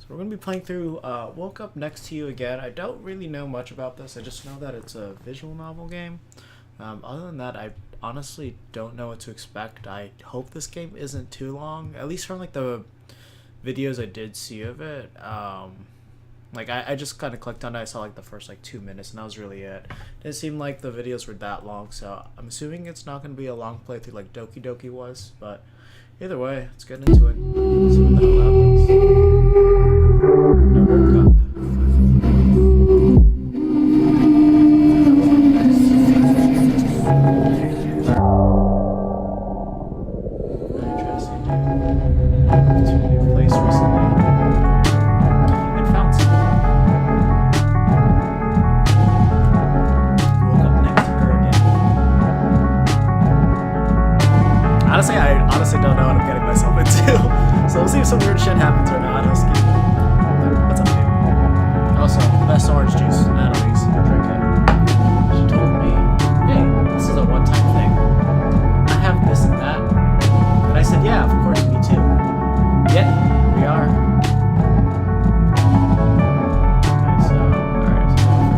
So we're going to be playing through Woke Up Next to You Again. I don't really know much about this. I just know that it's a visual novel game. Other than that, I honestly don't know what to expect. I hope this game isn't too long, at least from like the videos I did see of it. I just kind of clicked on it. I saw like the first like 2 minutes, and that was really it. Didn't seem like the videos were that long, so I'm assuming it's not going to be a long playthrough like Doki Doki was. But either way, let's get into it. See what the hell happens. I woke up. Interesting, dude. To a new place recently. And found something. Woke up next to her again. I honestly don't know what I'm getting myself into. So we'll see if some weird shit happens or not. What's up, dude? Also, best orange juice, Natalie's. Drink it. She told me, hey, this is a one-time thing. I have this and that. And I said, yeah, of course, me too. Yet, here we are. Okay, so, alright,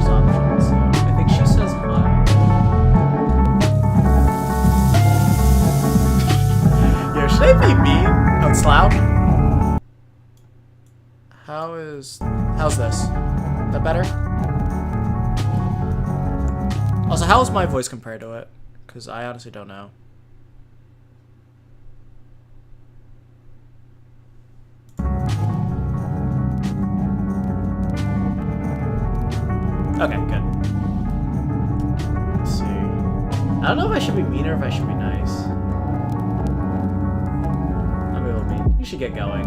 so the first option. So, I think she says hi. Yo, should I be mean? Oh, it's loud? How's this? Is that better? Also, how's my voice compared to it? Because I honestly don't know. Okay, good. Let's see. I don't know if I should be mean or if I should be nice. I'm a little mean. You should get going.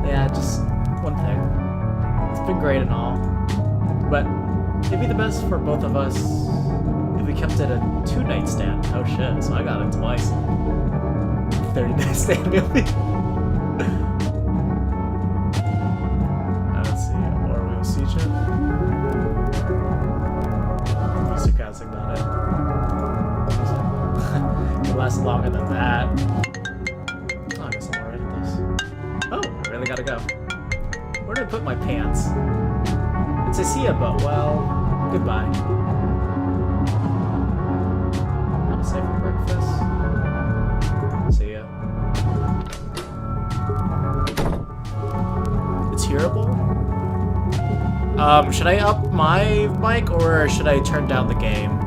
Yeah, just one thing. It's been great and all, but it'd be the best for both of us if we kept it a 2-night stand. Oh shit, so I got it twice. 30-night stand, maybe. Let's see, or we'll see each other. Sarcastic, not it. It lasts longer than that. Oh, I guess I'm alright at this. Oh, I really gotta go. Where did I put my pants? It's a see ya, but well, goodbye. Have a safe breakfast. See ya. It's hearable? Should I up my mic or should I turn down the game?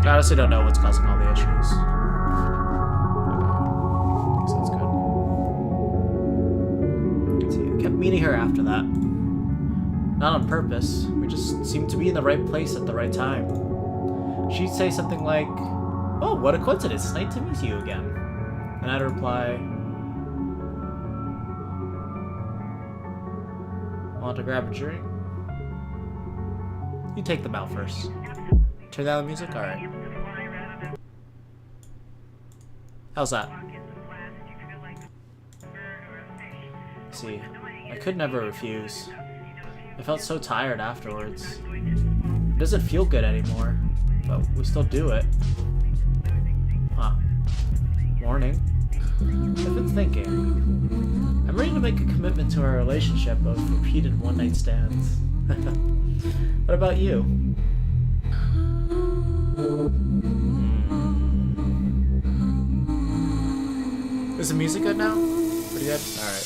I honestly don't know what's causing all the issues. Okay. So that's good. Let's see. I kept meeting her after that. Not on purpose. We just seemed to be in the right place at the right time. She'd say something like, oh, what a coincidence. It's nice to meet you again. And I'd reply, want to grab a drink? You take them out first. Turn down the music? Alright. How's that? See, I could never refuse. I felt so tired afterwards. It doesn't feel good anymore, but we still do it. Huh. Morning. I've been thinking. I'm ready to make a commitment to our relationship of repeated one-night stands. What about you? Is the music good now? Pretty good? Alright.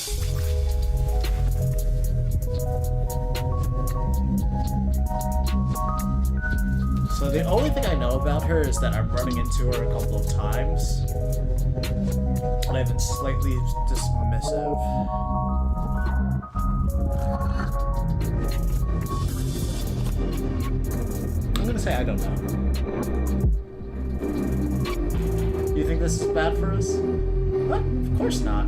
So the only thing I know about her is that I'm running into her a couple of times. And I've been slightly dismissive. I'm gonna say I don't know. You think this is bad for us? What? Of course not.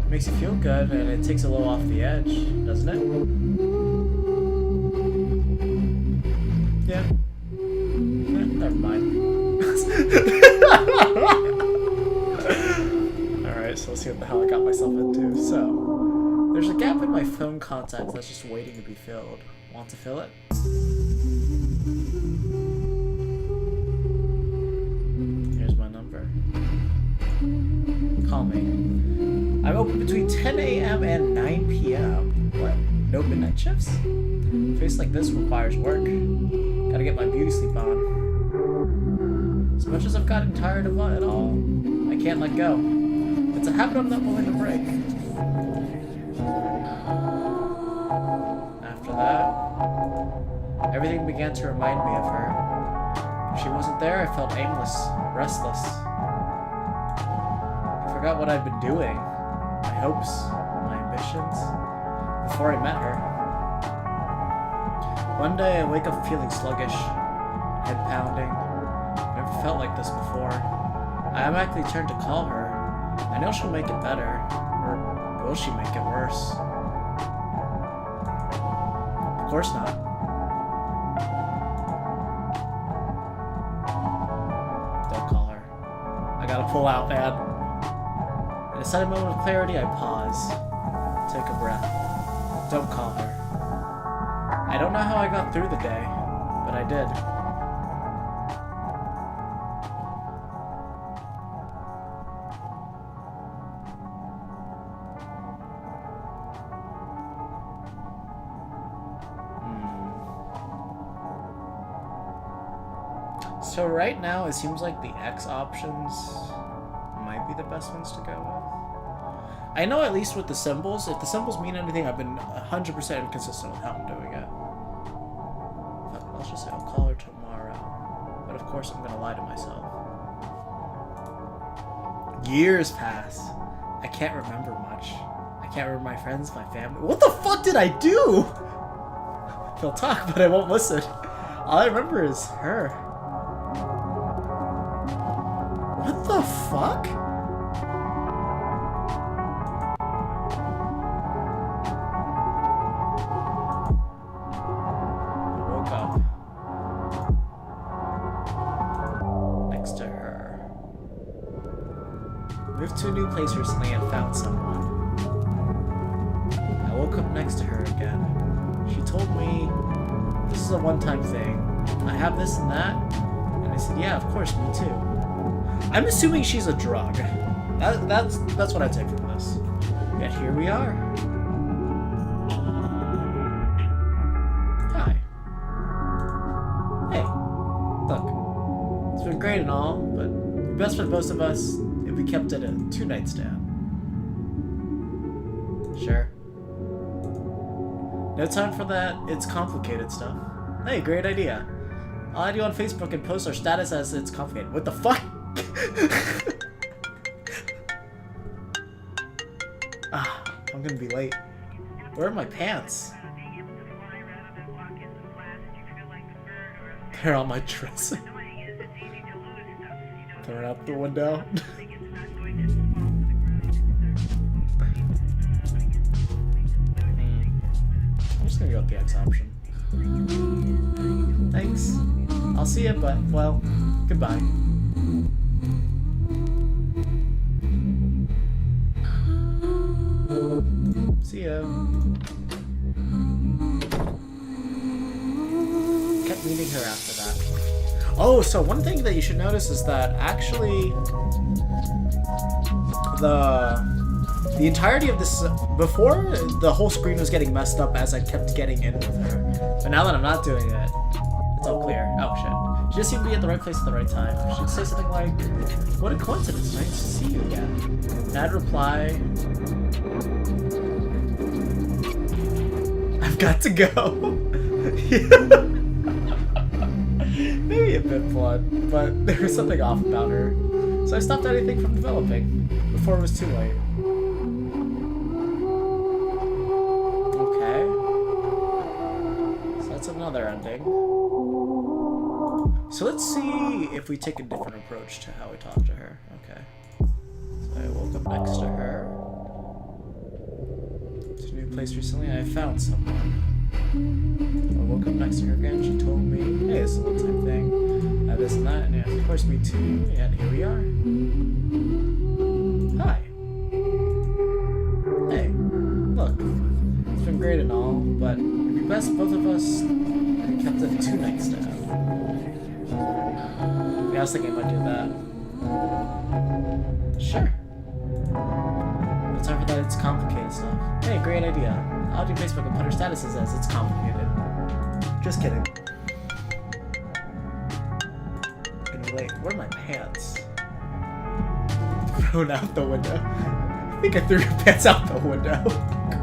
Makes you feel good, and it takes a little off the edge, doesn't it? Yeah. Never mind. Alright, so let's see what the hell I got myself into. So, there's a gap in my phone contacts that's just waiting to be filled. Want to fill it? Here's my number. Call me. I'm open between 10 a.m. and 9 p.m. What? No midnight shifts? A face like this requires work. Gotta get my beauty sleep on. As much as I've gotten tired of it all, I can't let go. It's a habit I'm not willing to break. After that, everything began to remind me of her. If she wasn't there, I felt aimless, restless. I forgot what I'd been doing, my hopes, my ambitions, before I met her. One day I wake up feeling sluggish, head pounding. Never felt like this before. I automatically turned to call her. I know she'll make it better, or will she make it worse? Of course not. Don't call her. I gotta pull out, man. In a sudden moment of clarity, I pause. Take a breath. Don't call her. I don't know how I got through the day, but I did. So right now, it seems like the X options might be the best ones to go with. I know at least with the symbols, if the symbols mean anything, I've been 100% inconsistent with how I'm doing it. But I'll just say I'll call her tomorrow. But of course, I'm gonna lie to myself. Years pass. I can't remember much. I can't remember my friends, my family. What the fuck did I do? They'll talk, but I won't listen. All I remember is her. What the fuck? I woke up next to her. Moved to a new place recently and found someone. I woke up next to her again. She told me this is a one-time thing. I have this and that. And I said, yeah, of course, me too. I'm assuming she's a drug. That's what I take from this. Yet here we are. Hi. Hey. Look. It's been great and all, but the best for both of us if we kept it a two-night stand. Sure. No time for that. It's complicated stuff. Hey, great idea. I'll add you on Facebook and post our status as it's complicated. What the fuck? I'm gonna be late. Where are my pants? They're on my dresser. Throw it out the window. I'm just gonna go with the X option. Thanks. I'll see you, but, well, goodbye. See ya. Kept meeting her after that. Oh, so one thing that you should notice is that actually the entirety of this, before the whole screen was getting messed up as I kept getting in with her. But now that I'm not doing it, it's all clear. Oh shit. She just seemed to be at the right place at the right time. She'd say something like, what a coincidence, nice to see you again. And I'd reply, I've got to go. Maybe a bit blunt, but there was something off about her. So I stopped anything from developing before it was too late. Okay. So that's another ending. So let's see if we take a different approach to how we talk to her. Okay. So I woke up next to her. It's a new place recently. I found someone. I woke up next to her again. She told me, hey, it's a one-time thing. I have this and that. And yeah, of course, me too. And here we are. Hi. Hey, look. best both of us kept the 2 nightstand. Yeah, I was thinking I might do that. Sure. It's over that it's complicated stuff. Hey, great idea. I'll do Facebook and put our statuses as it's complicated. Just kidding. Anyway, where are my pants? Thrown out the window. I think I threw your pants out the window.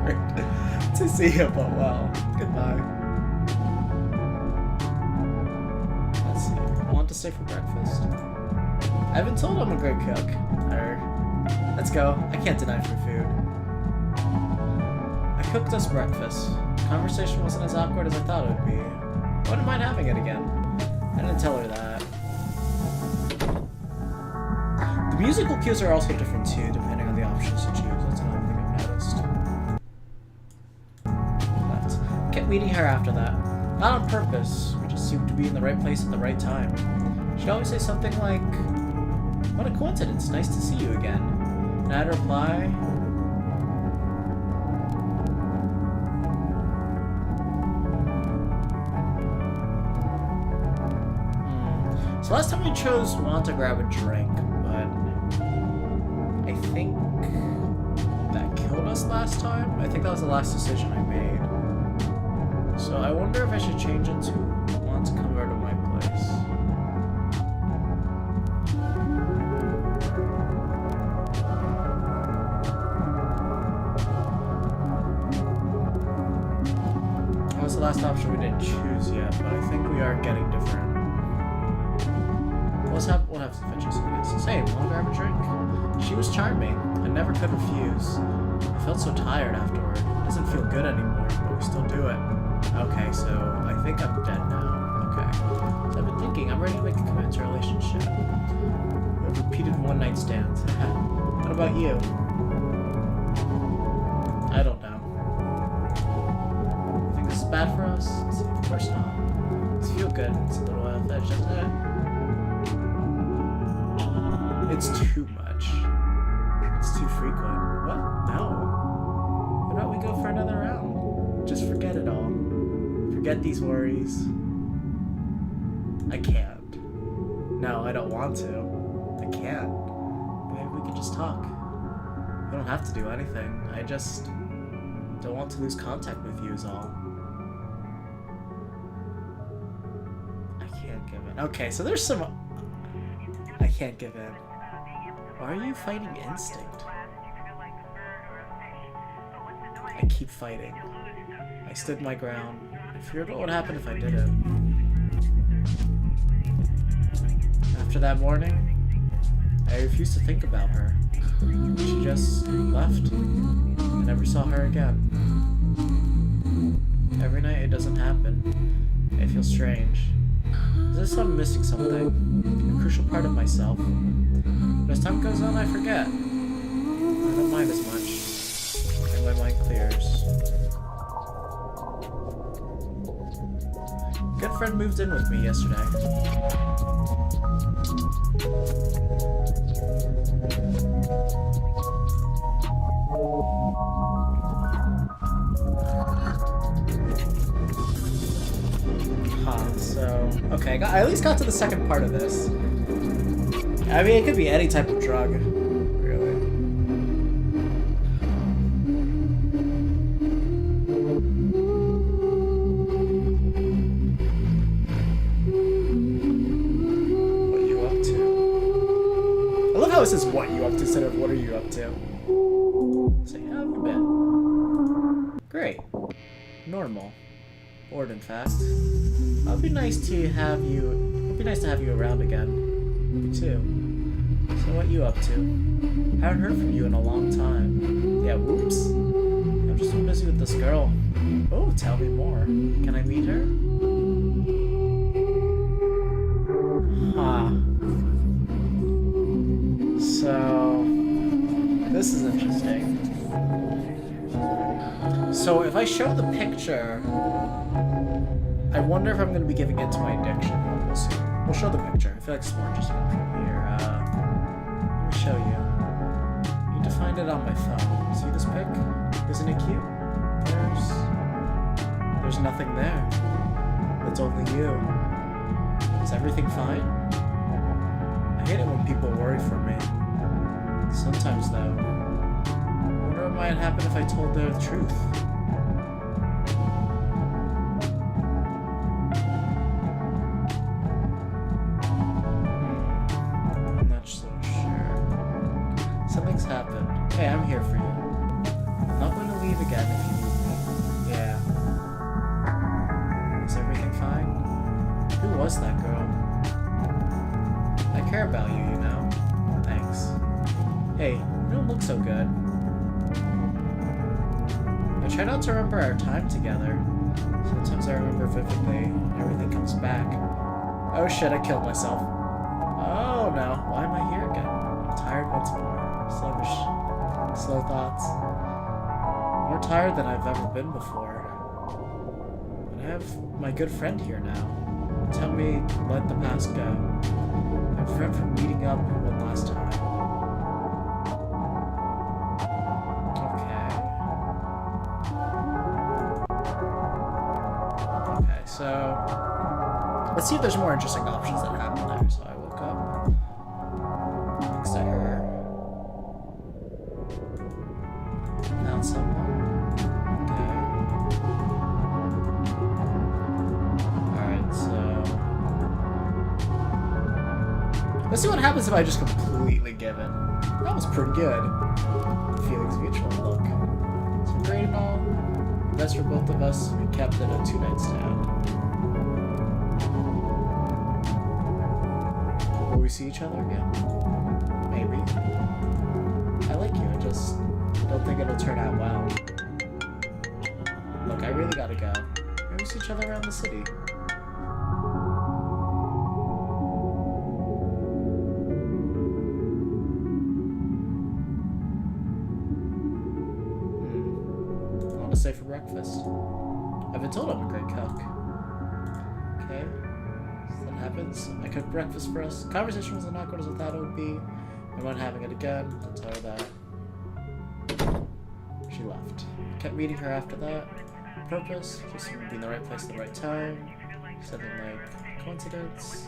Great. To see you, but well. Goodbye. Let's see. I want to stay for breakfast. I've been told I'm a great cook. Let's go. I can't deny free food. I cooked us breakfast. The conversation wasn't as awkward as I thought it would be. I wouldn't mind having it again. I didn't tell her that. The musical cues are also different too, depending on the options you choose. That's another thing I've noticed. Left. Kept meeting her after that. Not on purpose. We just seemed to be in the right place at the right time. She'd always say something like, "What a coincidence. Nice to see you again." And I'd reply, So last time we chose want to grab a drink, but I think that killed us last time. I think that was the last decision I made. So I wonder if I should change it to want to come over to my place. That was the last option we didn't choose yet, but I think we are getting different. We'll have to finish this, I guess. Say, wanna grab a drink? She was charming. I never could refuse. I felt so tired afterward. It doesn't feel good anymore, but we still do it. Okay, so I think I'm dead now. Okay. So I've been thinking, I'm ready to make a commitment to a relationship. I've repeated one night stands. What about you? I don't know. You think this is bad for us? Of course not. It's feel good. It's a little out-of-edge, doesn't it? It's too much. It's too frequent. What? No. Why don't we go for another round? Just forget it all. Forget these worries. I can't. No, I don't want to. I can't. Maybe we could just talk. We don't have to do anything. I just don't want to lose contact with you is all. I can't give in. Okay, so there's some... I can't give in. Why are you fighting instinct? I keep fighting. I stood my ground. I feared what would happen if I didn't. After that morning, I refused to think about her. She just left. I never saw her again. Every night it doesn't happen. I feel strange. Is this I'm missing something? A crucial part of myself. But as time goes on, I forget. I don't mind as much. And my mind clears. A good friend moved in with me yesterday. Okay, I at least got to the second part of this. I mean, it could be any type of drug, really. What are you up to? I love how it says what you up to instead of what are you up to. Say, how have you been? Great. Normal. Bored, in fact. It'd be nice to have you around again. Me too. So what you up to? Haven't heard from you in a long time. Yeah, whoops. I'm just so busy with this girl. Oh, tell me more. Can I meet her? Huh. So this is interesting. So if I show the picture, I wonder if I'm going to be giving it to my addiction. We'll see. We'll show the picture. I feel like it's more interesting from here. Let me show you. I need to find it on my phone. See this pic? Isn't it cute? There's nothing there. It's only you. Is everything fine? I hate it when people worry for me. Sometimes, though, I wonder what might happen if I told the truth. I'm not so sure. Something's happened. Hey, I'm here for you. I'm not going to leave again if you need me. Yeah. Is everything fine? Who was that girl? I care about you, you know? Thanks. Hey, you don't look so good. I try not to remember our time together. Sometimes I remember vividly, and everything comes back. Oh shit, I killed myself. Oh no, why am I here again? I'm tired once more. Sluggish. Slow thoughts. More tired than I've ever been before. But I have my good friend here now. Tell me to let the past go. I'm friend from meeting up one last time. Okay, so let's see if there's more interesting options that happen there. So I woke up next to her. Found someone. Let's see what happens if I just completely give in. That was pretty good. Feelings mutual. Look. So great and all. Best for both of us. We kept it a 2-night stand. Will we see each other again? Maybe. I like you. I just don't think it'll turn out well. Look, I really gotta go. Maybe we see each other around the city. Stay for breakfast. I've been told I'm a great cook. Okay. So that happens. I cooked breakfast for us. Conversation wasn't awkward as I thought it would be. I'm not having it again. I'll tell her that. She left. Kept meeting her after that. Purpose? Just to be in the right place at the right time. Something like coincidence.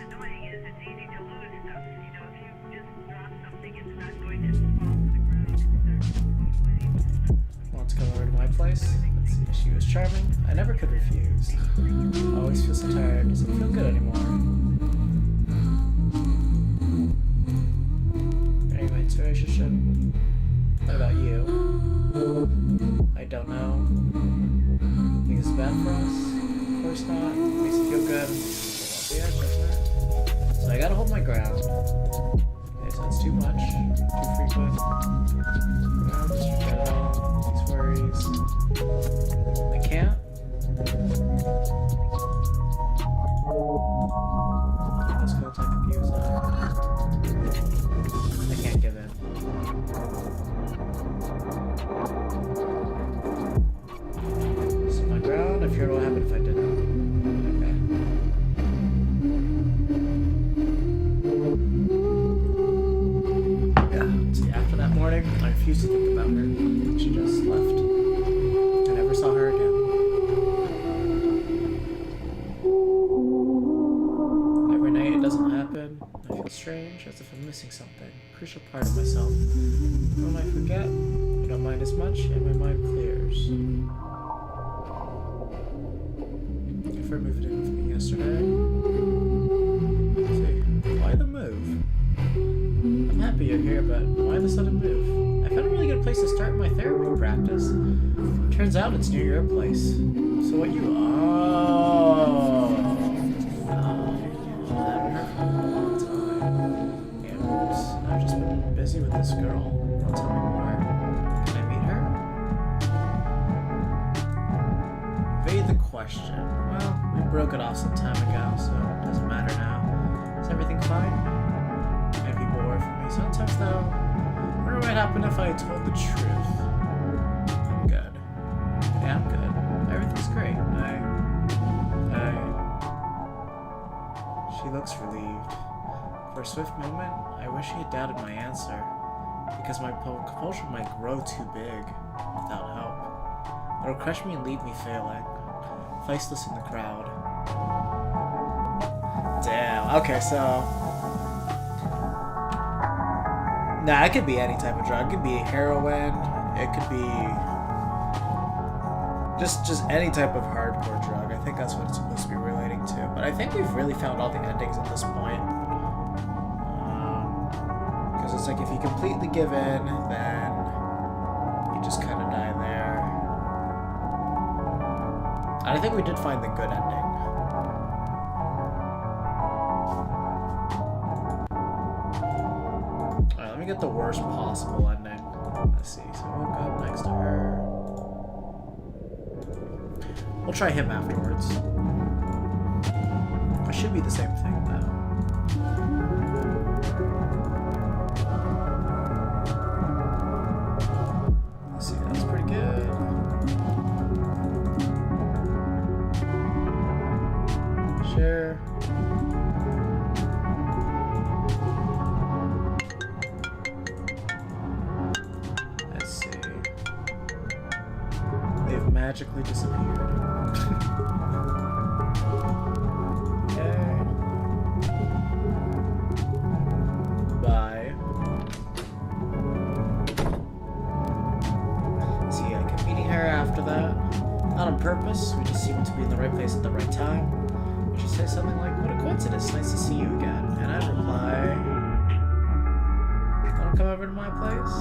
To come over to my place. Let's see, she was charming. I never could refuse. I always feel so tired. Doesn't feel good anymore. Anyway, it's a relationship. What about you? I don't know. Think it's bad for us? Of course not. Makes you feel good. Yeah, doesn't it? So I gotta hold my ground. Okay, so that's too much. Too frequent. Just forget it all. Worries. I can't. Let's go type of views on. I can't give in. So my ground, I feared what would happen if I didn't. Okay. Yeah. See, after that morning, I refused to think about her. She just left. I never saw her again. Every night it doesn't happen. I feel strange, as if I'm missing something. Crucial part of myself. When I forget, I don't mind as much, and my mind clears. If I moved in with me yesterday. Let's see. Why the move? I'm happy you're here, but why the sudden move? I found a really good place to start my therapy practice. Turns out it's near your place. So what you... Oh. I haven't heard from her in a long time. And oops, I've just been busy with this girl. Don't tell me more. Can I meet her? Evade the question. Well, we broke it off some time ago, so it doesn't matter now. Is everything fine? And people work for me. Sometimes though, I wonder what might happen if I told the truth. I'm good. Yeah, I'm good. Everything's great. She looks relieved. For a swift moment, I wish he had doubted my answer, because my compulsion might grow too big without help. It'll crush me and leave me failing. priceless in the crowd. Damn. Okay, so. Nah, it could be any type of drug. It could be heroin. It could be just any type of hardcore drug. I think that's what it's supposed to be relating to. But I think we've really found all the endings at this point. Because it's like if you completely give in, then you just kind of die there. And I think we did find the good ending. Alright, let me get the worst possible ending. Let's see. So I woke up next to her. We'll try him afterwards. It should be the same thing, though. Let's see, that's pretty good. Share. Let's see. They've magically disappeared. Okay. Bye. See, I kept meeting her after that. Not on purpose, we just seemed to be in the right place at the right time. She says something like, "What a coincidence, nice to see you again." And I'd reply, "Wanna come over to my place?"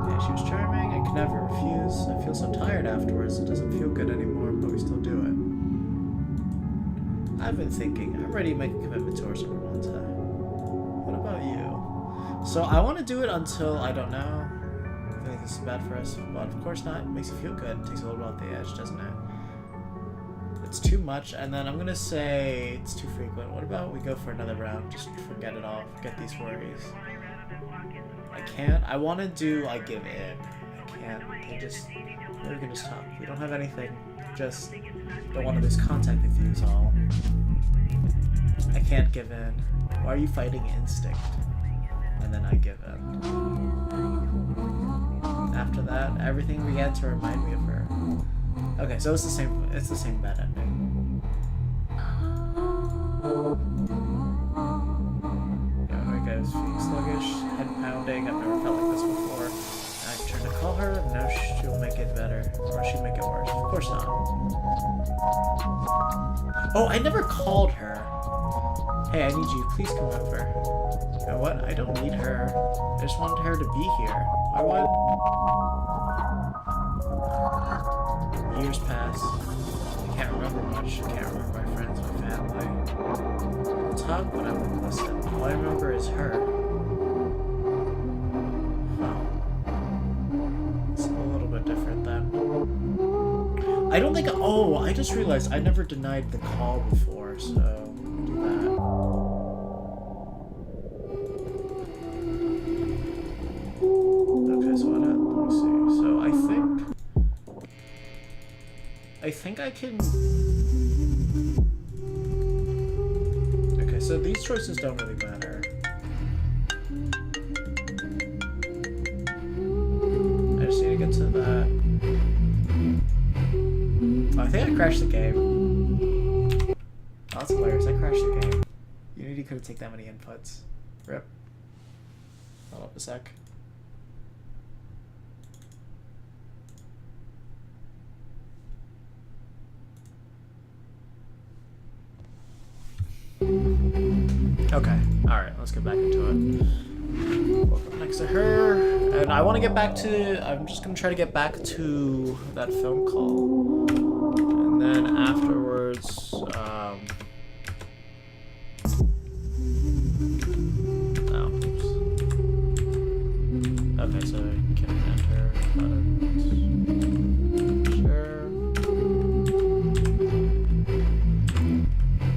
Yeah, she was charming, I could never refuse. I feel so tired afterwards, it doesn't feel good anymore, but we still do it. I've been thinking, I'm ready to make a commitment to her summer one time. What about you? So I want to do it until, I don't know. I think this is bad for us, but of course not. It makes you feel good. It takes a little bit off the edge, doesn't it? It's too much, and then I'm gonna say it's too frequent. What about we go for another round? Just forget it all. Forget these worries. I can't. I want to do I give in. I can't. They just... We can just talk. We don't have anything. Just don't want to lose contact with you is all. I can't give in. Why are you fighting instinct? And then I give in. After that, everything began to remind me of her. Okay, so it's the same bad ending. Yeah, my guy's feeling sluggish, head pounding. I've never felt like this before. I turned to call her, and now she'll make it better. Or she'll make it worse. Of course not. Oh, I never called her. Hey, I need you. Please come over. You know what? I don't need her. I just wanted her to be here. Why would... Years pass. I can't remember much. I can't remember my friends, my family. I'll talk, but I won't listen. All I remember is her. Huh. It's a little bit different then. I don't think... Oh, I just realized I never denied the call before, so... We'll do that. Okay, so what... Let me see. So I think I can... Okay, so these choices don't really matter. I just need to get to that. Oh, I think I crashed the game. Oh, that's hilarious. I crashed the game. Unity couldn't take that many inputs. Rip. Hold up a sec. Okay, alright, let's get back into it. Woke up next to her, and I want to get back to... I'm just going to try to get back to that film call. And then afterwards, oh, oops. Okay, so I can enter buttons. Sure.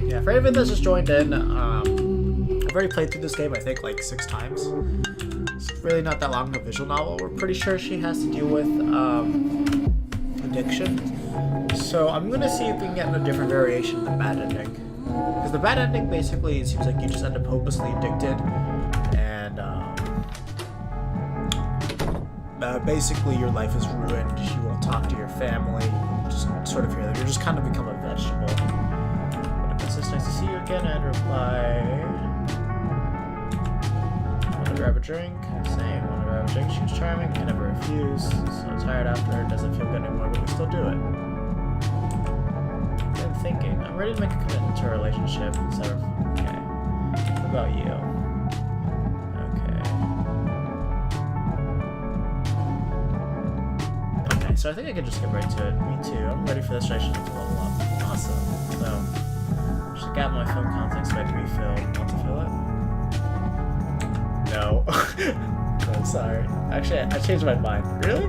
Yeah, for anyone that's just joined in, I've already played through this game, I think, like 6 times. It's really not that long of a visual novel. We're pretty sure she has to deal with addiction. So I'm going to see if we can get a different variation of the bad ending. Because the bad ending, basically, it seems like you just end up hopelessly addicted. And basically your life is ruined. You won't talk to your family. You just sort of hear that you're just kind of become a vegetable. But if it's nice to see you again, I'd reply, want to grab a drink? Same. Want to grab a drink? She was charming. I never refuse. So tired after. It doesn't feel good anymore, but we still do it. I'm thinking. I'm ready to make a commitment to a relationship instead of. Okay. What about you? So I think I can just get right to it. Me too. I'm ready for this relationship to level up. Awesome. So, just got my phone contacts ready to be filled. Want to fill it? No. No, sorry. Actually, I changed my mind. Really? I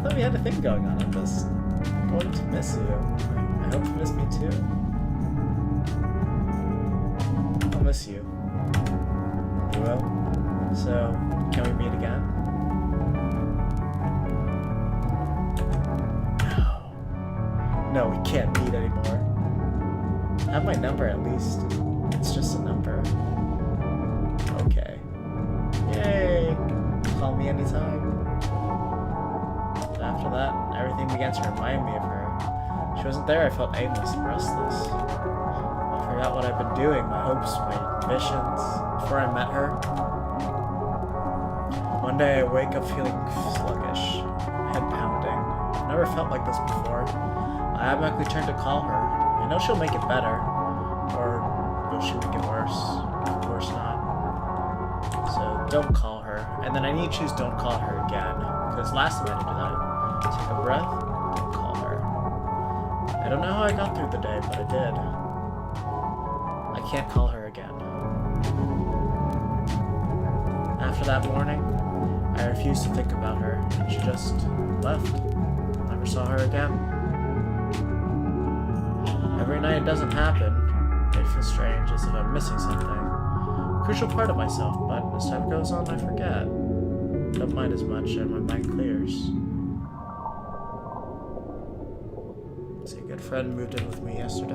thought we had a thing going on. I'm just going to miss you. I hope you miss me too. I'll miss you. You will? So, can we meet again? No, we can't meet anymore. Have my number at least. It's just a number. Okay. Yay! Call me anytime. After that, everything began to remind me of her. She wasn't there, I felt aimless and restless. I forgot what I've been doing, my hopes, my ambitions, before I met her. One day I wake up feeling sluggish, head pounding. I've never felt like this before. I automatically turned to call her. I know she'll make it better. Or will she make it worse? Of course not. So don't call her. And then I need to choose don't call her again. Because last time I did that. Take a breath, don't call her. I don't know how I got through the day, but I did. I can't call her again. After that morning, I refused to think about her. She just left. Never saw her again. Every night it doesn't happen. It feels strange, as if I'm missing something. A crucial part of myself, but as time goes on, I forget. Don't mind as much, and my mind clears. See, a good friend moved in with me yesterday.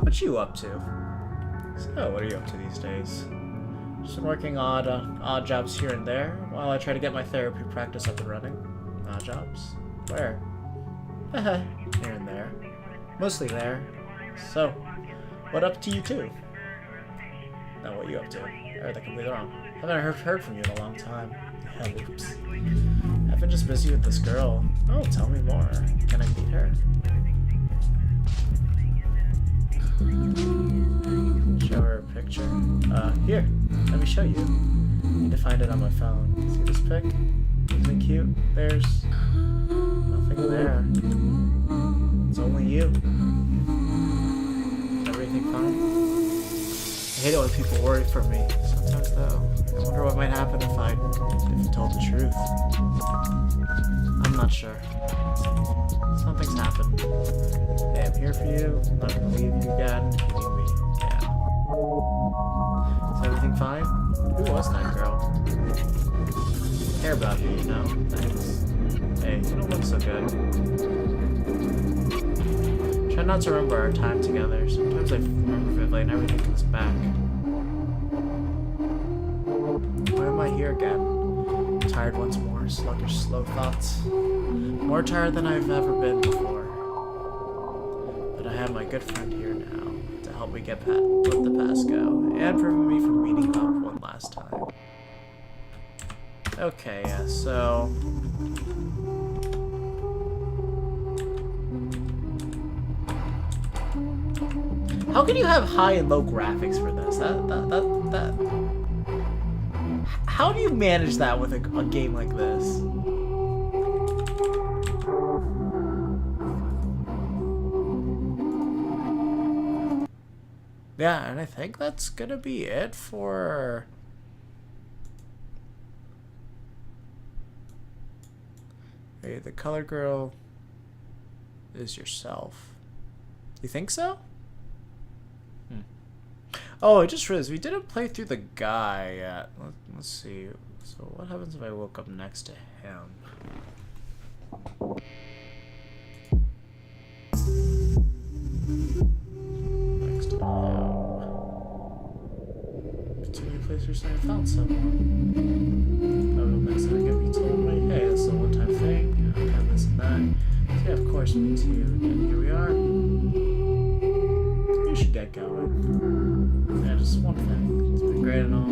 What you up to? So, what are you up to these days? Just been working odd jobs here and there, while I try to get my therapy practice up and running. Odd jobs? Where? Here and there. Mostly there. So, what up to you too? Now what you up to? I heard that completely wrong. Haven't heard from you in a long time. Oops. I've been just busy with this girl. Oh, tell me more. Can I meet her? Show her a picture. Here. Let me show you. Need to find it on my phone. See this pic? Isn't it cute? There's nothing there. It's only you. Is everything fine? I hate it when people worry for me. Sometimes though, I wonder what might happen if I told the truth. I'm not sure. Something's happened. Hey, I'm here for you. I'm not gonna leave you again if you need me. Yeah. Is everything fine? Who was that girl? I care about you, you know? Thanks. Hey, you don't look so good. Try not to remember our time together. Sometimes I remember vividly and everything comes back. Why am I here again? Tired once more, sluggish, slow thoughts. More tired than I've ever been before. But I have my good friend here now to help me let the past go, and prevent me from meeting up one last time. Okay, yeah, so... How can you have high and low graphics for this? That... How do you manage that with a game like this? Yeah, and I think that's gonna be it for... Hey, the color girl is yourself. You think so? Oh, I just realized we didn't play through the guy yet. Let's see. So what happens if I woke up next to him? Next to him. Continue place where I found someone. Oh, 2, and here we are. We should get going. Yeah, just one thing. It's been great and all.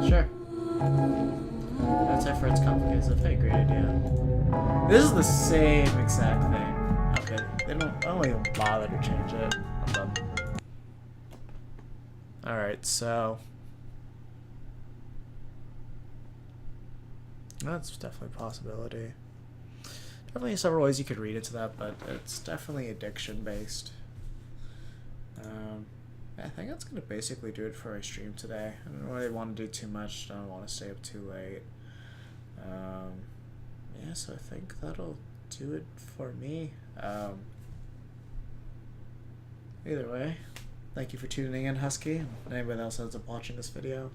Sure. That's our first complicated. It's a very great idea. This is the same exact thing. Okay, I don't even bother to change it. I'm done. Alright, so that's definitely a possibility. Definitely several ways you could read into that, but it's definitely addiction based. I think that's gonna basically do it for our stream today. I don't really want to do too much. I don't want to stay up too late. Yeah, so I think that'll do it for me. Either way, thank you for tuning in, Husky, and anybody else ends up watching this video.